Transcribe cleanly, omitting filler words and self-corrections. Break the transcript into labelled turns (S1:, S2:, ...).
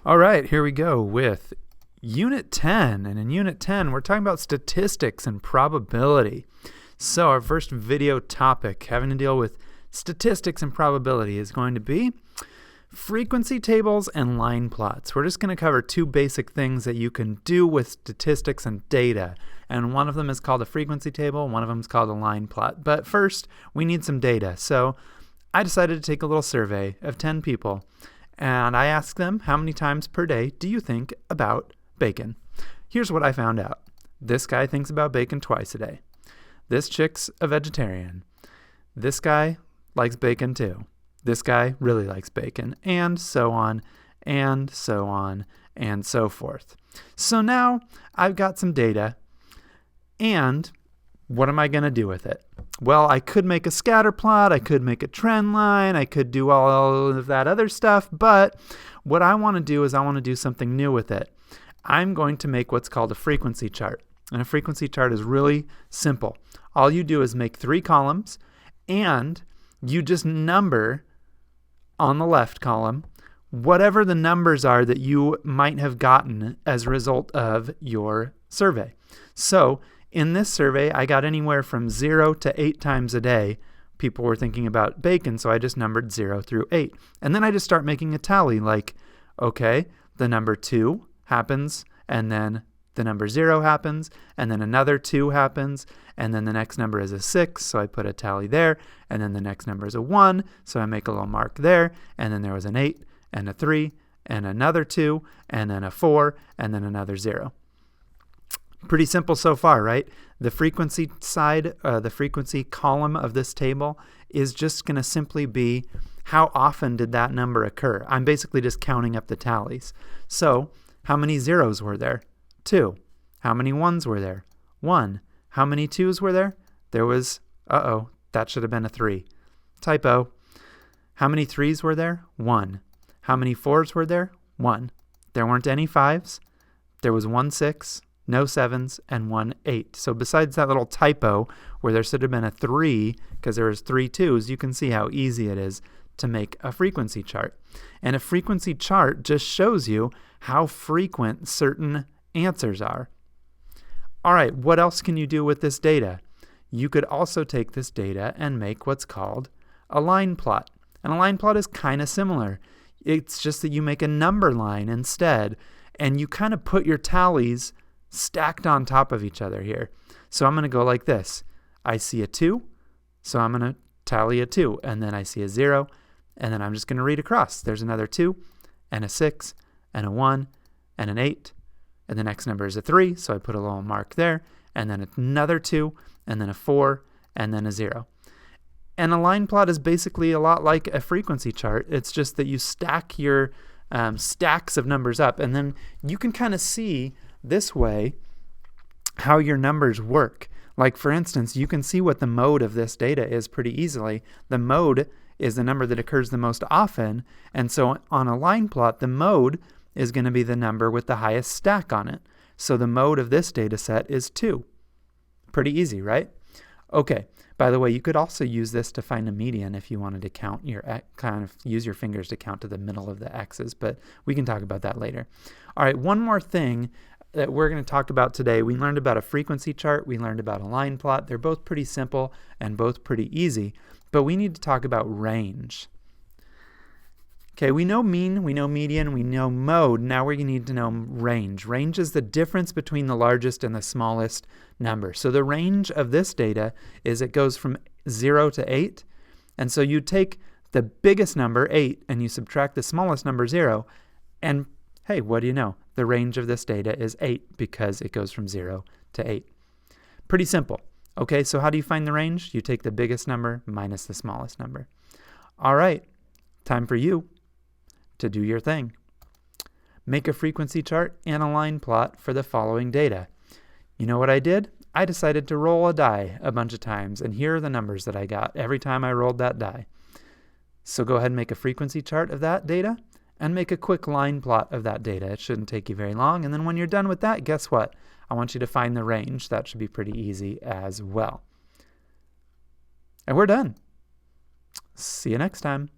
S1: All right, here we go with Unit 10. And in Unit 10, we're talking about statistics and probability. So our first video topic having to deal with statistics and probability is going to be frequency tables and line plots. We're just going to cover two basic things that you can do with statistics and data. And one of them is called a frequency table, one of them is called a line plot. But first, we need some data. So I decided to take a little survey of 10 people. And I asked them, how many times per day do you think about bacon? Here's what I found out. This guy thinks about bacon twice a day. This chick's a vegetarian. This guy likes bacon too. This guy really likes bacon, and so on, and so on, and so forth. So now I've got some data, and what am I going to do with it? Well, I could make a scatter plot, I could make a trend line, I could do all of that other stuff, but what I want to do is I want to do something new with it. I'm going to make what's called a frequency chart. And a frequency chart is really simple. All you do is make 3 columns, and you just number on the left column whatever the numbers are that you might have gotten as a result of your survey. So in this survey, I got anywhere from 0 to 8 times a day. People were thinking about bacon, so I just numbered 0 through 8. And then I just start making a tally like, okay, the number 2 happens, and then the number 0 happens, and then another 2 happens, and then the next number is a 6, so I put a tally there, and then the next number is a 1, so I make a little mark there, and then there was an 8, and a 3, and another 2, and then a 4, and then another 0. Pretty simple so far, right? The frequency side, the frequency column of this table is just going to simply be how often did that number occur. I'm basically just counting up the tallies. So how many zeros were there? 2. How many 1s were there? 1. How many 2s were there? There was, that should have been a 3. Typo. How many 3s were there? 1. How many 4s were there? 1. There weren't any 5s. There was 1 6, no 7s, and 1 8. So besides that little typo where there should have been a 3 because there was 3 2s, you can see how easy it is to make a frequency chart. And a frequency chart just shows you how frequent certain answers are. All right, what else can you do with this data? You could also take this data and make what's called a line plot. And a line plot is kind of similar. It's just that you make a number line instead, and you kind of put your tallies stacked on top of each other here. So I'm going to go like this. I see a 2, so I'm going to tally a 2, and then I see a 0, and then I'm just going to read across. There's another 2, and a 6, and a 1, and an 8, and the next number is a 3, so I put a little mark there, and then another 2, and then a 4, and then a 0. And a line plot is basically a lot like a frequency chart. It's just that you stack your stacks of numbers up, and then you can kind of see this way how your numbers work. Like for instance, you can see what the mode of this data is pretty easily. The mode is the number that occurs the most often, and so on a line plot, the mode is going to be the number with the highest stack on it. So the mode of this data set is 2. Pretty easy, right? Okay, by the way, you could also use this to find a median if you wanted to count use your fingers to count to the middle of the x's, but we can talk about that later. All right, one more thing that we're going to talk about today. We learned about a frequency chart, we learned about a line plot. They're both pretty simple and both pretty easy, but we need to talk about range. Okay, we know mean, we know median, we know mode. Now we need to know range. Range is the difference between the largest and the smallest number. So the range of this data is it goes from 0 to 8. And so you take the biggest number, 8, and you subtract the smallest number, 0. And hey, what do you know? The range of this data is 8 because it goes from 0 to 8. Pretty simple. Okay, so how do you find the range? You take the biggest number minus the smallest number. All right, time for you to do your thing. Make a frequency chart and a line plot for the following data. You know what I did? I decided to roll a die a bunch of times, and here are the numbers that I got every time I rolled that die. So go ahead and make a frequency chart of that data and make a quick line plot of that data. It shouldn't take you very long. And then when you're done with that, guess what? I want you to find the range. That should be pretty easy as well. And we're done. See you next time.